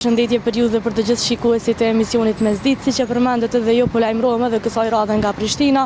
Shëndetje për ju dhe për të gjithë shikuesit e emisionit Mesditë, siç e përmendet edhe ju, po lajmërohem edhe kësaj radhe nga Prishtina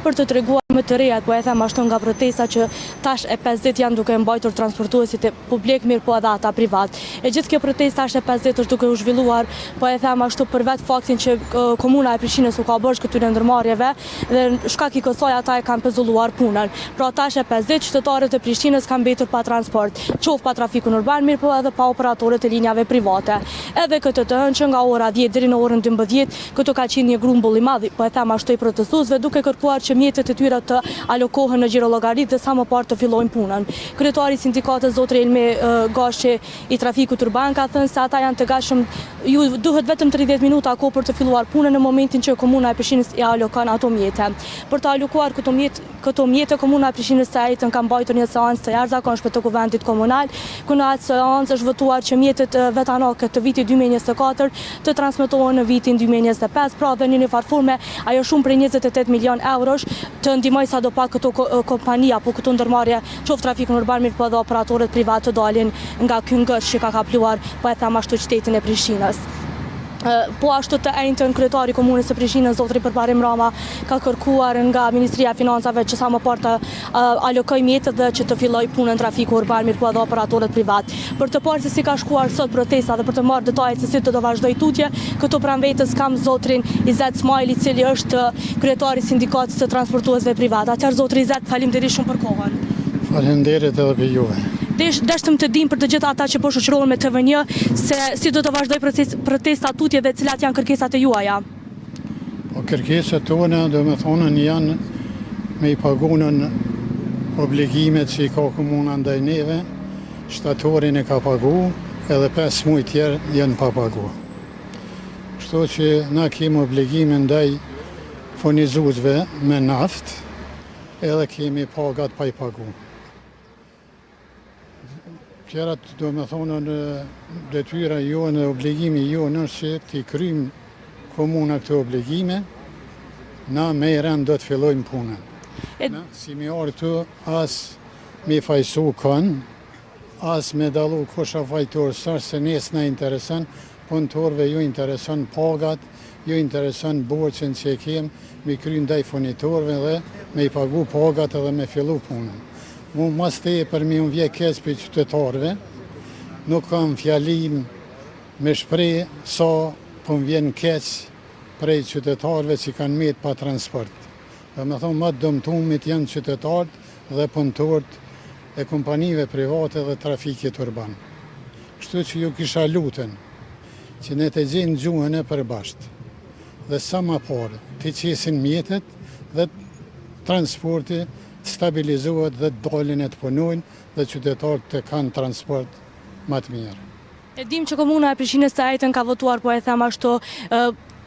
për të treguar më të rejat, po e them ashtu nga protesta që tash e 5 ditë janë duke mbajtur transportuesit e publik, mirë po edhe ata privat. E gjithë kjo protesta është e 5 ditë është duke u zhvilluar, po e them ashtu për vetë faktin që komuna e Prishtinës u ka bërë këtyre ndërmarrjeve dhe shkak i kësaj ata e kanë pezulluar punën. Pra tash e 5 ditë qytetarët e Prishtinës kanë mbetur pa transport, qoftë pa trafikun urban, mirë po edhe pa operatorët e linjave private. Edhe këtë të hënë që nga ora 10 deri në orën 12, këtu ka qenë një grumbull i madh, po e them ashtu i protestuesve, duke kërkuar që mjetet e tyre të alokohen në xhirollogarit dhe sa më parë të fillojnë punën. Kryetari i sindikatës zotri Elmi Gashi i trafikut urban ka thënë se ata janë të gatshëm, ju duhet vetëm 30 minuta kohë për të filluar punën në momentin që komuna e Prishtinës i alokon ato mjete. Për të alokuar këto mjete, komuna e Prishtinës së Ajtën ka mbajtur një seancë të jashtëzakonshme të kuvendit komunal, ku në atë seancë është votuar që mjetet vetanake të vitit 2024 të transmetohen në vitin 2025, pra dhe një farforme ajo shumë prej 28 milion eurosh të ndihmoj sadopak këto kompania apo këto ndërmarrje, qoftë trafikun urban, mirë po edhe operatorët privat të dalin nga ky ngësh që ka kapluar, po e them ashtu, qytetin e Prishtinës. Po ashtu të njëjtën kryetari i komunës së Prishtinës zotri Përparim Rama ka kërkuar nga Ministria e Financave që sa më parë të alokojë mjetet dhe që të fillojë punën trafiku urban, mirë po edhe operatorët privat. Për të parë se si ka shkuar sot protesta dhe për të marrë detajet se si do vazhdoj tutje, këtu pranë vetes kam zotrin Izet Smajli, i cili është kryetari i sindikatës së transportuesve privat. Atëherë zotri Izet, faleminderit shumë për kohën. Faleminderit edhe për juve. Deshtëm të dim për të gjithë ata që po shoqërohen me TVN se si do të vazhdoj protesta tutje dhe cilat janë kërkesat e juaja. Po kërkesat tona do me thonën janë me i pagunën obligimet që i ka komuna ndaj neve, shtatorin e ka pagu, edhe 5 muaj tjerë janë pa pagu. Kështu që na kemi obligime ndaj furnizuesve me naft, edhe kemi pagat pa i pagu. Tjerat do me thonë në detyra jonë dhe obligimi jonë është që t'i krymë komuna këtë obligime, na me i rend do të fillojmë punën. Na, si mi orë të as mi fajsu kënë, as me dalu kosha fajtorë sërë se nesë na interesën, punëtorve ju interesën pagat, ju interesën borçën që e kemë, mi krymë ndaj furnitorve dhe me i pagu pagat edhe me fillu punën. Mu mas te për mi unë vje kes për qytetarve, nuk kam fjalin me shprej sa për më vjen kes prej qytetarve që kanë met pa transport. Dhe me thonë, më të dëmtumit janë qytetarët dhe punëtorët e kompanive private dhe trafikit urban. Kështu që ju kisha lutën, që ne të gjenë gjuhën e përbashkët, dhe sa ma parë, të qesin mjetet dhe transporti të stabilizohet dhe të dalin e të punojnë dhe qytetarët të kanë transport më të mirë. E dim që komuna e Prishtinës së Ajtën ka votuar, po e them ashtu,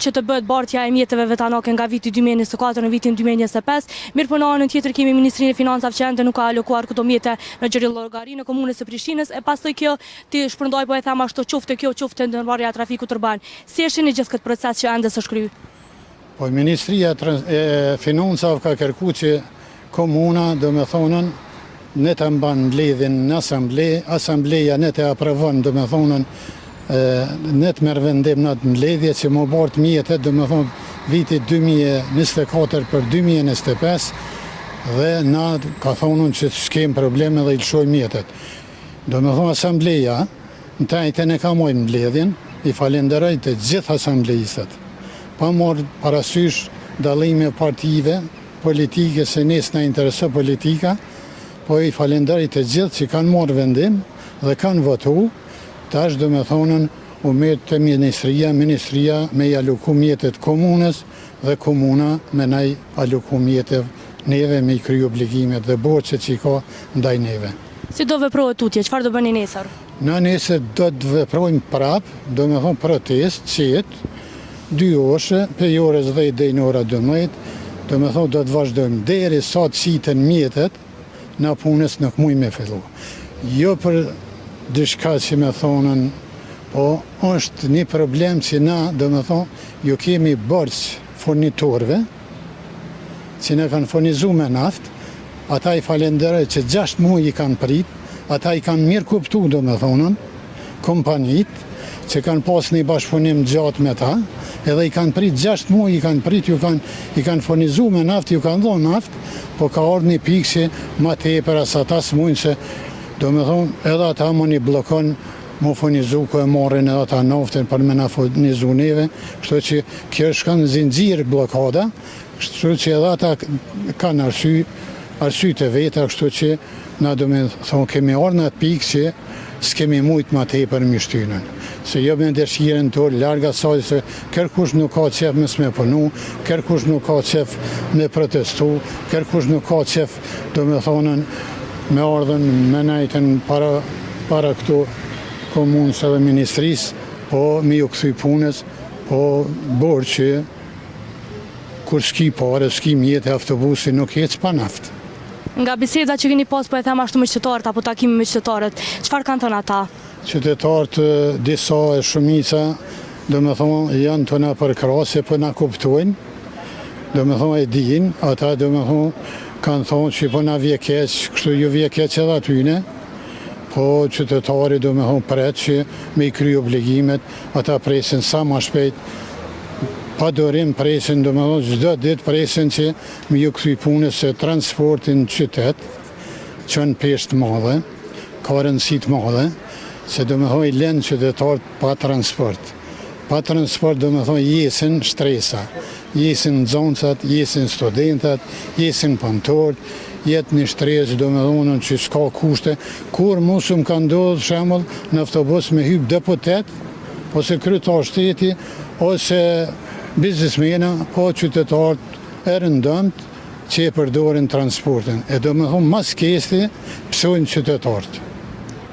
që të bëhet bartja e mjeteve vetanake nga viti 2024 në vitin 2025. Mirë po në anën tjetër kemi Ministrinë e Financave që ende nuk ka alokuar këto mjete në xhirollogarin e komunës së Prishtinës, e pastaj kjo ti shpërndoj, po e them ashtu, qoftë kjo, qoftë ndërmarrja e trafikut urban. Si e shihni gjithë këtë proces që ende s'është kryer? Po Ministria e Financave ka kërkuar që komuna do me thonën ne të mban mbledhjen në asambleja ne të aprovon do me thonën ne të merr vendim në atë mbledhje që më bart mjetet do me thonë vitit 2024 për 2025 dhe na ka thonën që s'kem probleme dhe i lëshojmë mjetet. Do me thonë asambleja në tajten e ka mojnë mbledhjen, i falenderoj të gjithë asamblejistët, pa morë parasysh dallime partive politike, se nesë në intereso politika, po i falenderit të gjithë që kanë morë vendim dhe kanë votu, tash do me thonën u metë të ministria me i aloku mjetet komunës dhe komuna me na i aloku mjetet neve me i kry obligimet dhe borçet që i ka ndaj neve. Si do veprohet tutje, çfarë do bëni nesër? Na nesër do të veprojmë prapë, do me thonë protest, qetë, 2 orë, për orës 10 dhe në ora 12, do me thonë do të vazhdojmë deri sa të qiten mjetet, na punës nuk muj me fillu. Jo për diçka që me thonën, po është një problem që na, do me thonë, ju kemi borç furnitorve, që ne kanë furnizu me naft, ata i falenderoj që 6 muaj i kanë prit, ata i kanë mirë kuptu, do me thonën, kompanit, që kanë pas një bashkëpunim gjatë me ta, edhe i kanë prit 6 muaj, i kanë furnizu me naftë, ju kanë dhonë naftë, po ka ardhur një pikë që ma tepër as ata s'mujnë se, do me thonë, edhe ata më një blokon më furnizu ku e marrin edhe ata naftën për me na furnizu neve, kështu që kjo është në zinxhir blokada, kështu që edhe ata kanë arsye të veta, kështu që na do me thonë kemi ardhur në atë pikë që s'kemi mujt ma tepër me shtynën. Se jo me dëshirën tonë larg asaj se kërkush nuk ka qef me s'me punu, kërkush nuk ka qef me protestu, kërkush nuk ka qef, do me thonën, me ardhen me najten para këtu komunës edhe ministrisë, po mi ju këthy punës, po borë që kur s'ki pare, s'ki mjetë e autobusi, nuk jetë pa naftë. Nga biseda që keni pas, po e them ashtu me qytetarët apo takimi me qytetarët, çfarë kanë thënë ata? Qytetarët disa e shumica, do me thonë, janë të na përkrasë, po na kuptojnë, do me thonë e dinë, ata do me thonë, kanë thonë që po na vje keq, kështu ju vje keq edhe atyne, po qytetari do me thonë pret që me i kry obligimet, ata presin sa ma shpejt, pa dorim presin, do me thonë, çdo ditë presin që me ju këthy punës se transportin qytet, që në peshtë madhe, ka rëndësit madhe, se do me thonë i lënë qytetarët pa transport. Pa transport do me thonë jesin shtresa, jesin nxënësat, jesin studentat, jesin punëtorët, jetë një shtresë do me thonë që s'ka kushte, kur mosum ka ndodhë shembull në autobus me hyp deputet, ose kryetar shteti, ose biznesmena, po qytetarët e rëndëmt që e përdorin transportin. E do me thonë mas kesti pësojnë qytetarët.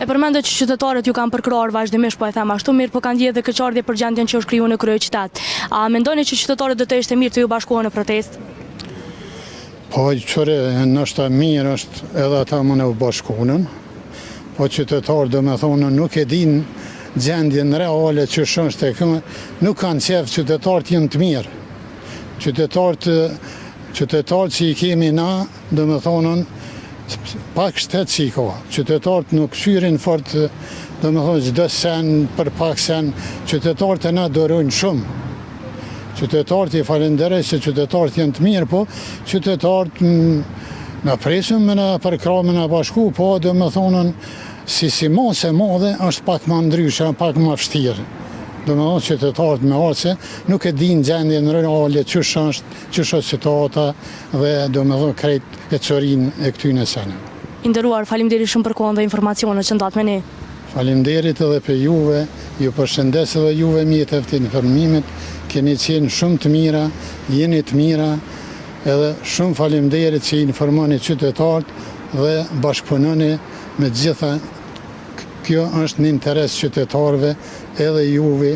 E përmendet që qytetarët ju kanë përkrahur vazhdimisht, po e them ashtu mirë, po kanë ndjekur dhe keqardhje për gjendjen që është krijuar në kryeqytet. A mendoni që qytetarët do të ishte mirë të ju bashkohen në protestë? Po qëre, nështë mirë është edhe ata më në bashkohen, po qytetarët do me thonë nuk e din gjendjen reale që është e këmë, nuk kanë qef qytetarët jenë të mirë. Qytetarët që i kemi na, do me thonën, pak shtetë që i ka. Qytetarët nuk shyrin fort, do me thonë, çdo sen për pak sen, qytetarët e na dorojnë shumë. Qytetarët i falenderoj se qytetarët janë të mirë, po qytetarët na presin me na përkrah me na bashku, po do me thonën, si mos e madhe është pak më ndryshe, pak më vështirë. Do me thonë qytetarët me arse nuk e din gjendjen reale ç'është është situata dhe do me thonë krejt e çorin e këtyne sene. I nderuar, faleminderit shumë për kohën dhe informacionet që ndat me ne. Faleminderit edhe për juve, ju përshëndes edhe juve mjetëve të informimit, keni qenë shumë të mira, jeni të mira, edhe shumë faleminderit që informoni qytetarët dhe bashkëpunoni me gjitha. Kjo është në interes qytetarëve, edhe juve,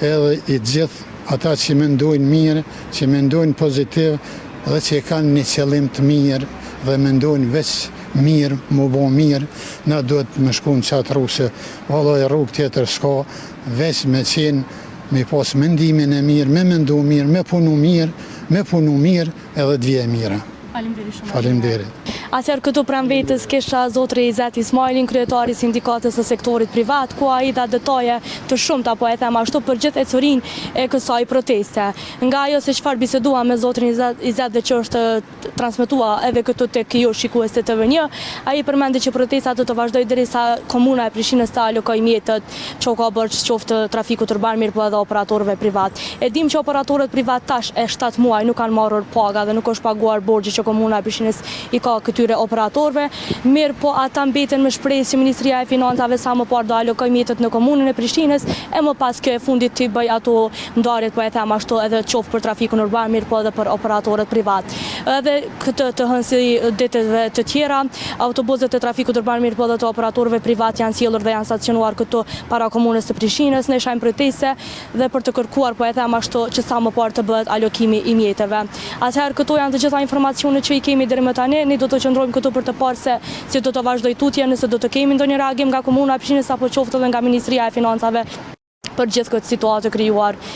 edhe i gjithë ata që mendojnë mirë, që mendojnë pozitiv, dhe që kanë një qëllim të mirë, dhe mendojnë veç mirë, më bo mirë, na duhet me shku në qatë rrugë, vallai rrugë tjetër s'ka, veç me qenë, me pas mendimin e mirë, me mendu mirë, me punu mirë, edhe të vje mira. Faleminderit shumë. Faleminderit. Atëherë këtu pranë vetës kisha zotri Izet Ismailin, kryetari i sindikatës së sektorit privat, ku ai dha detaje të shumta, po e them ashtu, për gjithë ecurinë e kësaj proteste. Nga ajo se çfarë bisedua me zotrin Izet dhe që është transmetuar edhe këtu tek ju shikues të TV1, ai përmendi që protesta do të vazhdojë derisa komuna e Prishtinës të alokojë mjetet që ka bërë qoftë trafikut urban, mirë po edhe operatorëve privat. E dim që operatorët privat tash e 7 muaj nuk kanë marrur paga dhe nuk është paguar borxhi që komuna e Prishtinës i ka këtyre operatorëve, mirë po ata mbeten me shpresë që Ministria e Financave sa më parë do alokojë mjetet në komunën e Prishtinës, e më pas kjo e fundit të bëj ato ndarjet, po e them ashtu, edhe qoftë për trafikun urban, mirë po edhe për operatorët privat. Edhe këtë të hënsi ditëve të tjera, autobuset e trafikut urban, mirë po edhe të operatorëve privat janë sjellur dhe janë stacionuar këtu para komunës së Prishtinës në shajm proteste dhe për të kërkuar, po e them ashtu, që sa më parë të bëhet alokimi i mjeteve. Atëherë këto janë të gjitha informacionet që i kemi deri më tani, ne do të qëndrojmë këtu për të parë se si do të vazhdoj tutje, nëse do të kemi ndonjë reagim nga komuna e Prishtinës apo qoftë edhe nga Ministria e Financave për gjithë këtë situatë krijuar